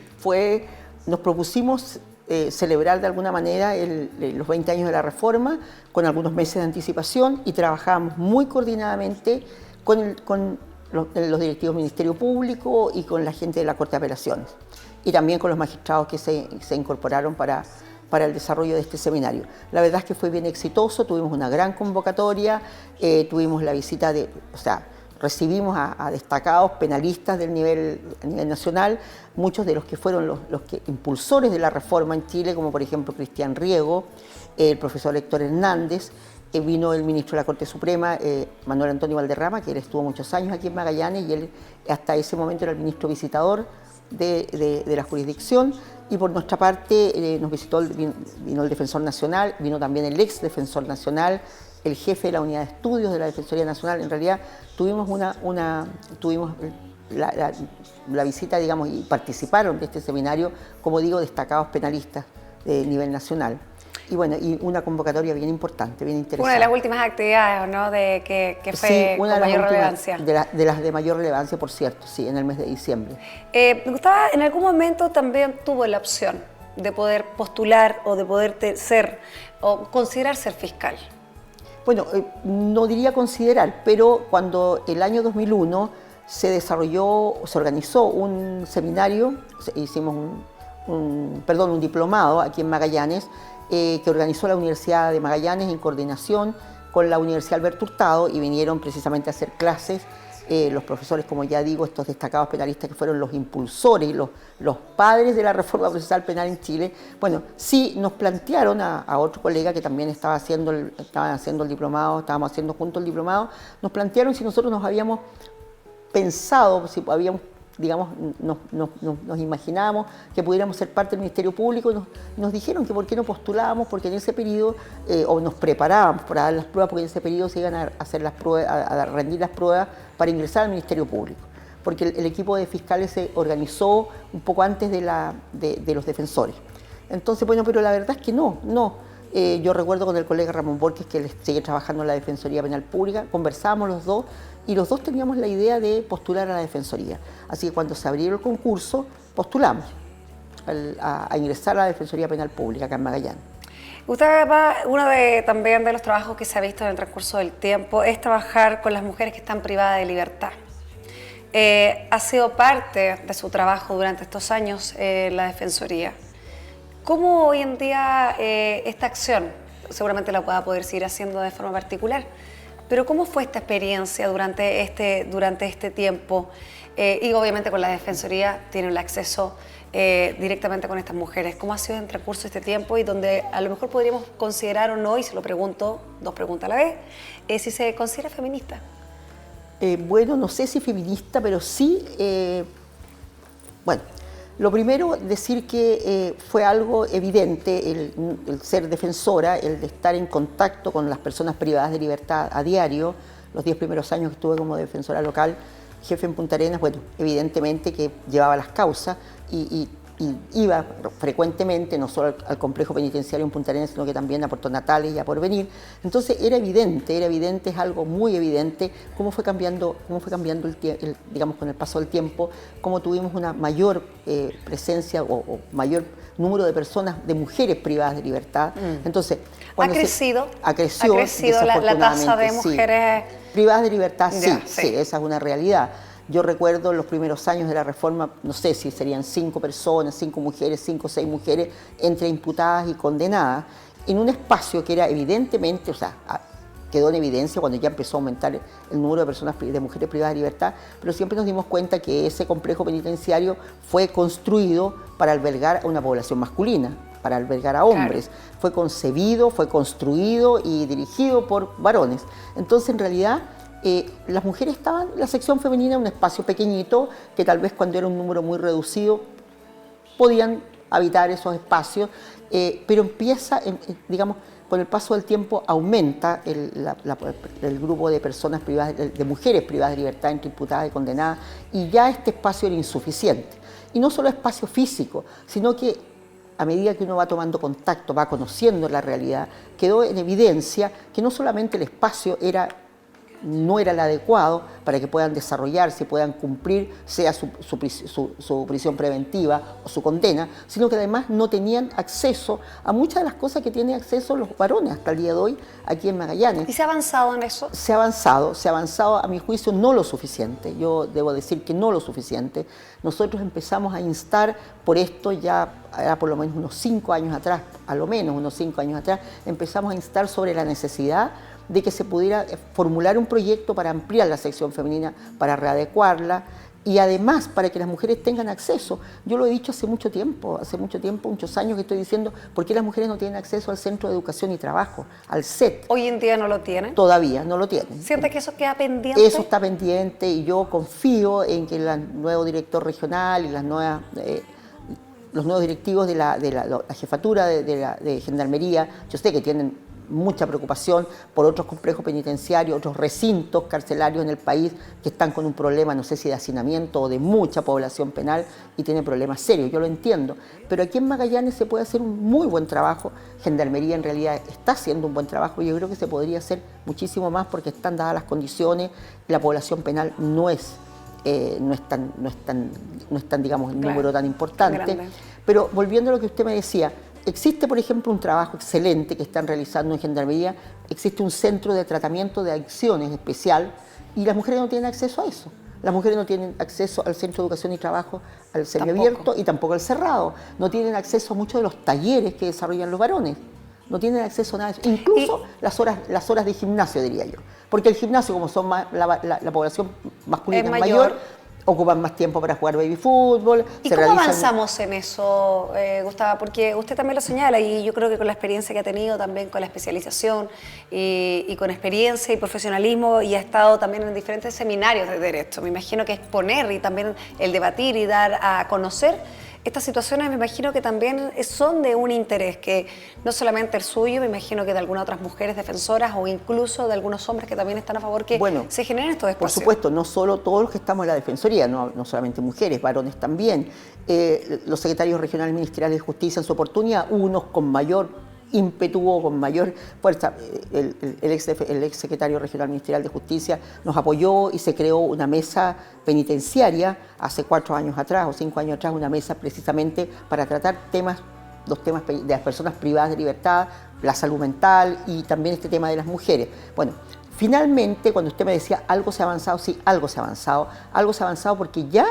nos propusimos celebrar de alguna manera los 20 años de la reforma con algunos meses de anticipación y trabajamos muy coordinadamente con los directivos del Ministerio Público y con la gente de la Corte de Apelaciones y también con los magistrados que se incorporaron para el desarrollo de este seminario. La verdad es que fue bien exitoso, tuvimos una gran convocatoria, tuvimos la visita recibimos a destacados penalistas a nivel nacional, muchos de los que fueron los impulsores de la reforma en Chile, como por ejemplo Cristian Riego, el profesor Héctor Hernández, vino el ministro de la Corte Suprema, Manuel Antonio Valderrama, que él estuvo muchos años aquí en Magallanes y él hasta ese momento era el ministro visitador de la jurisdicción. Y por nuestra parte nos visitó, vino el Defensor Nacional, vino también el ex Defensor Nacional, el jefe de la Unidad de Estudios de la Defensoría Nacional. En realidad tuvimos la visita, digamos, y participaron de este seminario, como digo, destacados penalistas de nivel nacional. Y bueno, y una convocatoria bien importante, bien interesante. Una de las últimas actividades, ¿no?, que fue sí, con mayor relevancia. De las de mayor relevancia, por cierto, sí, en el mes de diciembre. Me gustaba, en algún momento también tuvo la opción de poder postular o de poder ser o considerar ser fiscal. Bueno, no diría considerar, pero cuando el año 2001 se organizó un seminario, hicimos un diplomado aquí en Magallanes, que organizó la Universidad de Magallanes en coordinación con la Universidad Alberto Hurtado y vinieron precisamente a hacer clases. Los profesores, como ya digo, estos destacados penalistas que fueron los impulsores, los padres de la reforma procesal penal en Chile, bueno, sí nos plantearon a otro colega que también estaban haciendo el diplomado, estábamos haciendo juntos el diplomado, nos plantearon si nosotros nos habíamos pensado, si habíamos, digamos, nos imaginábamos que pudiéramos ser parte del Ministerio Público, nos dijeron que por qué no postulábamos, porque en ese periodo, o nos preparábamos para dar las pruebas, porque en ese periodo se iban a hacer las pruebas, a rendir las pruebas para ingresar al Ministerio Público, porque el equipo de fiscales se organizó un poco antes de los defensores. Entonces, bueno, pero la verdad es que no. Yo recuerdo con el colega Ramón Borges, que él sigue trabajando en la Defensoría Penal Pública, conversábamos los dos, y los dos teníamos la idea de postular a la Defensoría. Así que cuando se abrió el concurso, postulamos a ingresar a la Defensoría Penal Pública acá en Magallanes. Usted, uno también de los trabajos que se ha visto en el transcurso del tiempo es trabajar con las mujeres que están privadas de libertad. Ha sido parte de su trabajo durante estos años la Defensoría. ¿Cómo hoy en día esta acción, seguramente la pueda poder seguir haciendo de forma particular, pero cómo fue esta experiencia durante este tiempo? Y obviamente con la Defensoría tienen el acceso directamente con estas mujeres. ¿Cómo ha sido en transcurso este tiempo y donde a lo mejor podríamos considerar o no, y se lo pregunto, dos preguntas a la vez, si se considera feminista? Bueno, no sé si feminista, pero sí, bueno, lo primero, decir que fue algo evidente el ser defensora, el de estar en contacto con las personas privadas de libertad a diario. Los 10 primeros años que estuve como defensora local, jefe en Punta Arenas, bueno, evidentemente que llevaba las causas y iba frecuentemente, no solo al complejo penitenciario en Punta Arenas, sino que también a Puerto Natales y a Porvenir. Entonces era evidente, es algo muy evidente, cómo fue cambiando digamos, con el paso del tiempo, cómo tuvimos una mayor presencia o mayor número de personas, de mujeres privadas de libertad. Entonces, ¿Ha crecido la tasa de mujeres privadas de libertad? Ya, sí, esa es una realidad. Yo recuerdo los primeros años de la reforma, no sé si serían 5 personas, 5 mujeres, 5 o 6 mujeres, entre imputadas y condenadas, en un espacio que era evidentemente, o sea, quedó en evidencia cuando ya empezó a aumentar el número de personas, de mujeres privadas de libertad, pero siempre nos dimos cuenta que ese complejo penitenciario fue construido para albergar a una población masculina, para albergar a hombres. Claro. Fue concebido, fue construido y dirigido por varones. Entonces, en realidad, las mujeres estaban, la sección femenina, en un espacio pequeñito, que tal vez cuando era un número muy reducido podían habitar esos espacios, pero empieza, digamos, con el paso del tiempo aumenta el grupo de personas privadas, de mujeres privadas de libertad entre imputadas y condenadas, y ya este espacio era insuficiente. Y no solo espacio físico, sino que a medida que uno va tomando contacto, va conociendo la realidad, quedó en evidencia que no solamente el espacio no era el adecuado para que puedan desarrollarse, puedan cumplir, sea su prisión preventiva o su condena, sino que además no tenían acceso a muchas de las cosas que tienen acceso los varones hasta el día de hoy aquí en Magallanes. ¿Y se ha avanzado en eso? Se ha avanzado a mi juicio no lo suficiente, yo debo decir que no lo suficiente. Nosotros empezamos a instar por esto ya por lo menos unos 5 años atrás, a lo menos unos 5 años atrás, empezamos a instar sobre la necesidad de que se pudiera formular un proyecto para ampliar la sección femenina, para readecuarla y además para que las mujeres tengan acceso. Yo lo he dicho hace mucho tiempo, muchos años que estoy diciendo, ¿por qué las mujeres no tienen acceso al Centro de Educación y Trabajo, al CET? ¿Hoy en día no lo tienen? Todavía no lo tienen. ¿Siente que eso queda pendiente? Eso está pendiente y yo confío en que el nuevo director regional y los nuevos directivos de la jefatura de Gendarmería, yo sé que tienen mucha preocupación por otros complejos penitenciarios, otros recintos carcelarios en el país que están con un problema, no sé si de hacinamiento o de mucha población penal y tienen problemas serios, yo lo entiendo. Pero aquí en Magallanes se puede hacer un muy buen trabajo, Gendarmería en realidad está haciendo un buen trabajo y yo creo que se podría hacer muchísimo más porque están dadas las condiciones, la población penal no es tan digamos, un número tan importante. Pero volviendo a lo que usted me decía, existe, por ejemplo, un trabajo excelente que están realizando en Gendarmería, existe un centro de tratamiento de adicciones especial y las mujeres no tienen acceso a eso. Las mujeres no tienen acceso al Centro de Educación y Trabajo, al semiabierto y tampoco al cerrado. No tienen acceso a muchos de los talleres que desarrollan los varones. no tienen acceso a nada de eso. Incluso las horas de gimnasio, diría yo. Porque el gimnasio, como son la población masculina es mayor, ocupan más tiempo para jugar baby fútbol. ¿Y cómo avanzamos en eso, Gustavo? Porque usted también lo señala y yo creo que con la experiencia que ha tenido, también con la especialización y con experiencia y profesionalismo, y ha estado también en diferentes seminarios de derecho. Me imagino que exponer y también el debatir y dar a conocer estas situaciones, me imagino que también son de un interés, que no solamente el suyo, me imagino que de algunas otras mujeres defensoras o incluso de algunos hombres que también están a favor que se generen estos espacios. Por supuesto, no solo todos los que estamos en la Defensoría, no solamente mujeres, varones también. Los secretarios regionales ministeriales de justicia en su oportunidad, unos con mayor ímpetu, con mayor fuerza. El ex secretario regional ministerial de justicia nos apoyó y se creó una mesa penitenciaria hace 4 años atrás o 5 años atrás, una mesa precisamente para tratar los temas de las personas privadas de libertad, la salud mental y también este tema de las mujeres. Bueno, finalmente, cuando usted me decía algo se ha avanzado, sí, algo se ha avanzado porque ya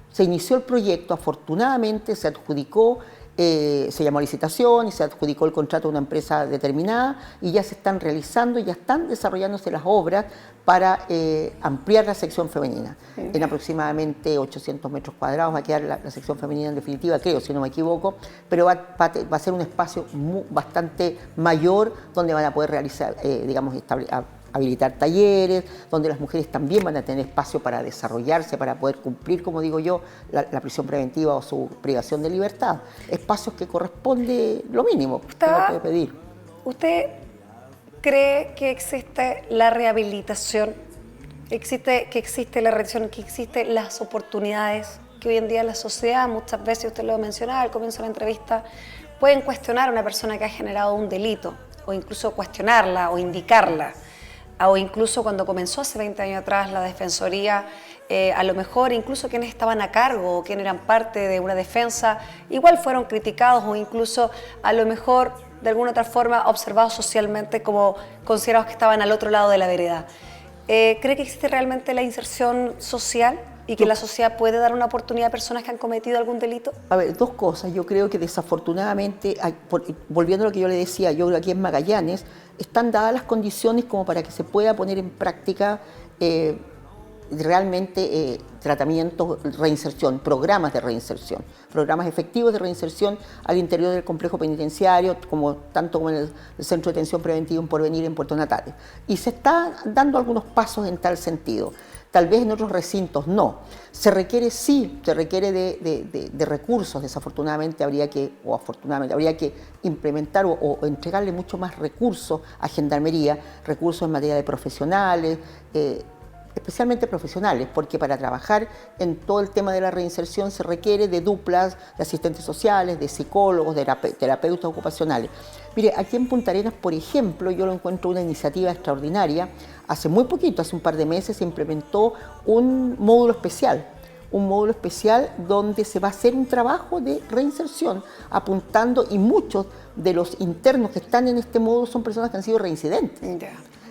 se inició el proyecto, afortunadamente se adjudicó, se llamó a licitación y se adjudicó el contrato a una empresa determinada y ya se están realizando y ya están desarrollándose las obras para ampliar la sección femenina. En aproximadamente 800 metros cuadrados va a quedar la sección femenina en definitiva, creo, si no me equivoco, pero va a ser un espacio bastante mayor donde van a poder realizar, habilitar talleres, donde las mujeres también van a tener espacio para desarrollarse, para poder cumplir, como digo yo, la prisión preventiva o su privación de libertad. Espacios que corresponde lo mínimo que uno puede pedir. ¿Usted cree que existe la rehabilitación, que existe la reacción, que existen las oportunidades que hoy en día la sociedad, muchas veces usted lo mencionaba al comienzo de la entrevista, pueden cuestionar a una persona que ha generado un delito, o incluso cuestionarla o indicarla? O incluso cuando comenzó hace 20 años atrás la Defensoría, a lo mejor incluso quienes estaban a cargo o quienes eran parte de una defensa, igual fueron criticados o incluso a lo mejor de alguna otra forma observados socialmente como considerados que estaban al otro lado de la vereda. ¿Cree que existe realmente la inserción social y que la sociedad puede dar una oportunidad a personas que han cometido algún delito? A ver, 2 cosas. Yo creo que desafortunadamente, volviendo a lo que yo le decía, yo aquí en Magallanes, están dadas las condiciones como para que se pueda poner en práctica realmente tratamientos, reinserción, programas de reinserción, programas efectivos de reinserción al interior del complejo penitenciario, tanto como en el Centro de Detención Preventiva en Porvenir en Puerto Natales. Y se están dando algunos pasos en tal sentido. Tal vez en otros recintos no. Se requiere de recursos, desafortunadamente habría que implementar o entregarle mucho más recursos a Gendarmería, recursos en materia de profesionales, especialmente profesionales, porque para trabajar en todo el tema de la reinserción se requiere de duplas, de asistentes sociales, de psicólogos, de terapeutas ocupacionales. Mire, aquí en Punta Arenas, por ejemplo, yo lo encuentro una iniciativa extraordinaria. Hace muy poquito, hace un par de meses, se implementó un módulo especial donde se va a hacer un trabajo de reinserción, apuntando, y muchos de los internos que están en este módulo son personas que han sido reincidentes.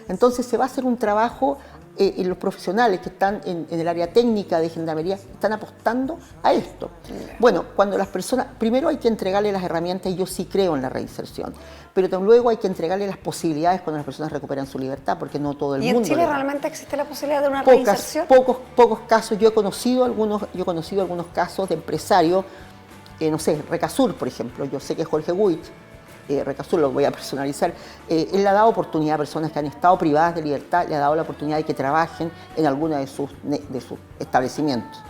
Entonces se va a hacer un trabajo y los profesionales que están en el área técnica de Gendarmería están apostando a esto. Bueno, cuando las personas, primero hay que entregarle las herramientas, y yo sí creo en la reinserción, pero luego hay que entregarle las posibilidades cuando las personas recuperan su libertad, porque no todo el mundo. ¿Y en Chile realmente existe la posibilidad de una reinserción? Pocos casos. Yo he conocido algunos casos de empresarios, no sé, Recasur, por ejemplo. Yo sé que Jorge Huit, Recasur, lo voy a personalizar, él le ha dado oportunidad a personas que han estado privadas de libertad, le ha dado la oportunidad de que trabajen en alguna de sus establecimientos.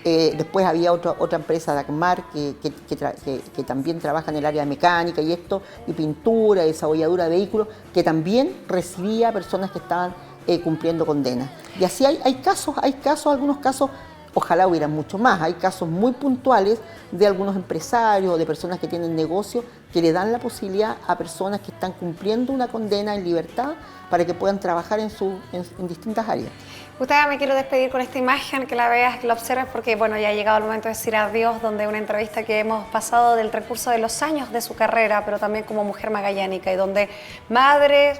Después había otra empresa, Dagmar, que también trabaja en el área de mecánica y pintura, desabolladura de vehículos, que también recibía a personas que estaban cumpliendo condenas. Y así hay casos, algunos casos. Ojalá hubieran mucho más. Hay casos muy puntuales de algunos empresarios o de personas que tienen negocios que le dan la posibilidad a personas que están cumpliendo una condena en libertad para que puedan trabajar en distintas áreas. Gustavo, me quiero despedir con esta imagen, que la veas, que la observes, porque bueno, ya ha llegado el momento de decir adiós, donde una entrevista que hemos pasado del transcurso de los años de su carrera, pero también como mujer magallánica, y donde madre,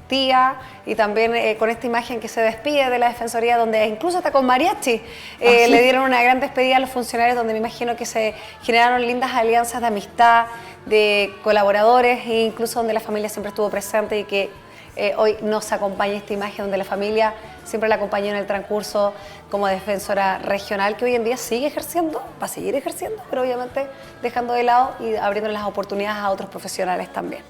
tía, y también con esta imagen que se despide de la Defensoría, donde incluso hasta con mariachi le dieron una gran despedida a los funcionarios, donde me imagino que se generaron lindas alianzas de amistad, de colaboradores e incluso donde la familia siempre estuvo presente y que hoy nos acompaña esta imagen donde la familia siempre la acompañó en el transcurso como defensora regional, que hoy en día sigue ejerciendo, va a seguir ejerciendo, pero obviamente dejando de lado y abriendo las oportunidades a otros profesionales también.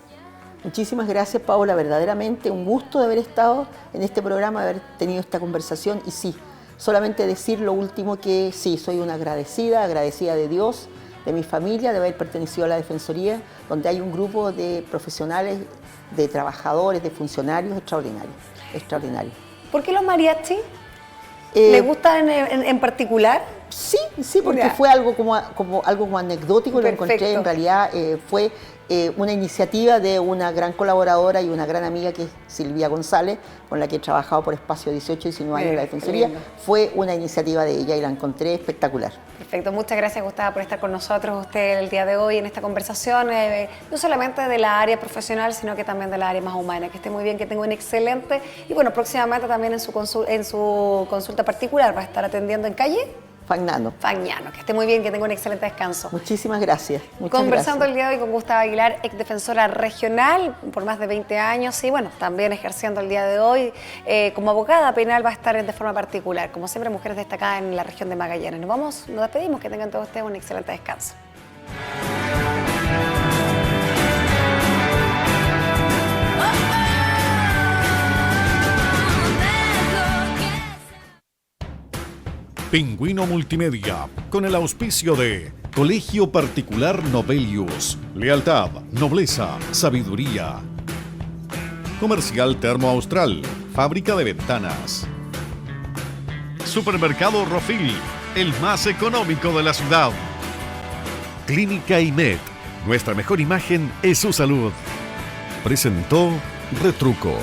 Muchísimas gracias, Paola, verdaderamente un gusto de haber estado en este programa, de haber tenido esta conversación y sí, solamente decir lo último que sí, soy una agradecida de Dios, de mi familia, de haber pertenecido a la Defensoría, donde hay un grupo de profesionales, de trabajadores, de funcionarios extraordinarios. ¿Por qué los mariachi? ¿Le gustan en particular? Sí, porque fue algo como anecdótico, lo encontré, en realidad fue una iniciativa de una gran colaboradora y una gran amiga que es Silvia González, con la que he trabajado por espacio 18 y 19 años en la Defensoría. Fue una iniciativa de ella y la encontré espectacular. Perfecto, muchas gracias, Gustavo, por estar con nosotros usted el día de hoy en esta conversación, no solamente de la área profesional, sino que también de la área más humana. Que esté muy bien, que tenga un excelente, y bueno, próximamente también en su consulta particular va a estar atendiendo en calle Fagnano. Que esté muy bien, que tenga un excelente descanso. Muchísimas gracias. Conversando el día de hoy con Gustavo Aguilar, ex defensora regional por más de 20 años y bueno, también ejerciendo el día de hoy como abogada penal, va a estar de forma particular. Como siempre, mujeres destacadas en la región de Magallanes. Nos despedimos, que tengan todos ustedes un excelente descanso. Pingüino Multimedia, con el auspicio de Colegio Particular Novelius, lealtad, nobleza, sabiduría. Comercial Termo Austral, fábrica de ventanas. Supermercado Rofil, el más económico de la ciudad. Clínica IMED, nuestra mejor imagen es su salud. Presentó Retruco.